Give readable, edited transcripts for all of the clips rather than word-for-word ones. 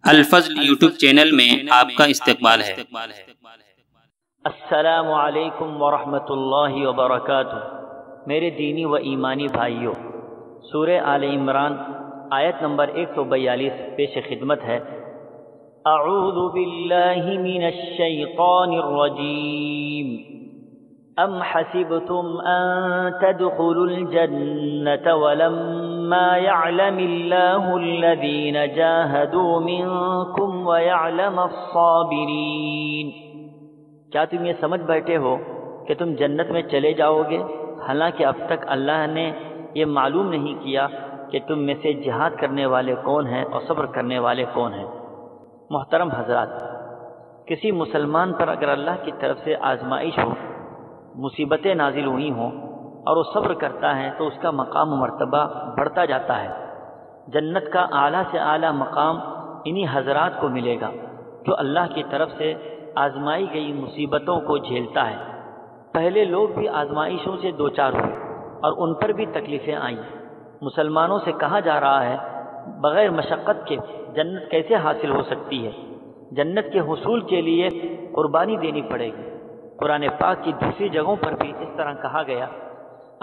الفضل YouTube channel میں آپ کا استقبال ہے۔ السلام علیکم ورحمۃ اللہ وبرکاتہ۔ میرے دینی و ایمانی بھائیوں، سورہ آل عمران آیت نمبر 142 پیش خدمت ہے۔ اعوذ باللہ من الشیطان الرجیم۔ ام حسبتم ان تدخلوا الجنة ولما يعلم الله الذين جاهدوا منكم ويعلم الصابرين۔ کیا تم یہ سمجھ بیٹھے ہو کہ تم جنت میں چلے جاؤ گے، حالانکہ اب تک اللہ نے یہ معلوم نہیں کیا کہ تم میں سے جہاد کرنے والے کون ہیں اور صبر کرنے والے کون ہیں۔ محترم حضرات، کسی مسلمان پر اگر اللہ کی طرف سے آزمائش ہو، مصیبتیں نازل ہوئی ہوں اور وہ صبر کرتا ہے تو اس کا مقام و مرتبہ بڑھتا جاتا ہے۔ جنت کا اعلیٰ سے اعلیٰ مقام انہی حضرات کو ملے گا جو اللہ کی طرف سے آزمائی گئی مصیبتوں کو جھیلتا ہے۔ پہلے لوگ بھی آزمائشوں سے دوچار ہوئے اور ان پر بھی تکلیفیں آئیں۔ مسلمانوں سے کہا جا رہا ہے بغیر مشقت کے جنت کیسے حاصل ہو سکتی ہے؟ جنت کے حصول کے لیے قربانی دینی پڑے گی۔ قرآن پاک کی دوسری جگہوں پر بھی اس طرح کہا گیا،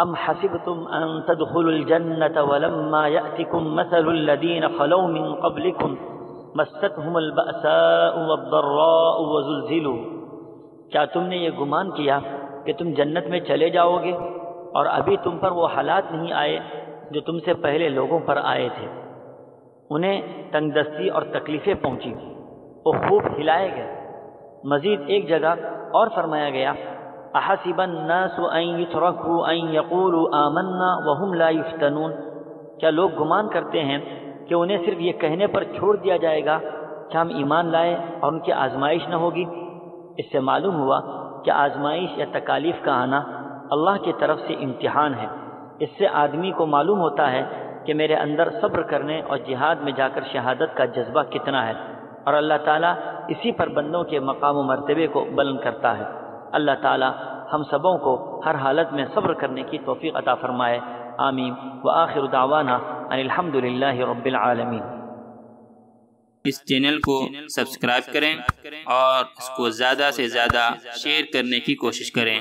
ام حسبتم ان تدخلوا الجنة ولما يأتكم مثل الذين خلوا من قبلكم مستهم البأساء والضراء وزلزلوا۔ کیا تم نے یہ گمان کیا کہ تم جنت میں چلے جاؤ گے اور ابھی تم پر وہ حالات نہیں آئے جو تم سے پہلے لوگوں پر آئے تھے؟ انہیں تنگ دستی اور تکلیفیں پہنچی، وہ خوب ہلائے گئے۔ مزید ایک جگہ اور فرمایا گیا، احسب الناس ان يتركوا ان يقولوا آمنا وهم لا يفتنون۔ کیا لوگ گمان کرتے ہیں کہ انہیں صرف یہ کہنے پر چھوڑ دیا جائے گا کہ ہم ایمان لائے اور ان کی آزمائش نہ ہوگی؟ اس سے معلوم ہوا کہ آزمائش یا تکالیف کا آنا اللہ کی طرف سے امتحان ہے۔ اس سے آدمی کو معلوم ہوتا ہے کہ میرے اندر صبر کرنے اور جہاد میں جا کر شہادت کا جذبہ کتنا ہے، اور اللہ تعالیٰ اسی پر بندوں کے مقام و مرتبے کو بلند کرتا ہے۔ اللہ تعالیٰ ہم سبوں کو ہر حالت میں صبر کرنے کی توفیق عطا فرمائے، آمین۔ وآخر دعوانا ان الحمد للہ رب العالمین۔ اس چینل کو سبسکرائب کریں اور اس کو زیادہ سے زیادہ شیئر کرنے کی کوشش کریں۔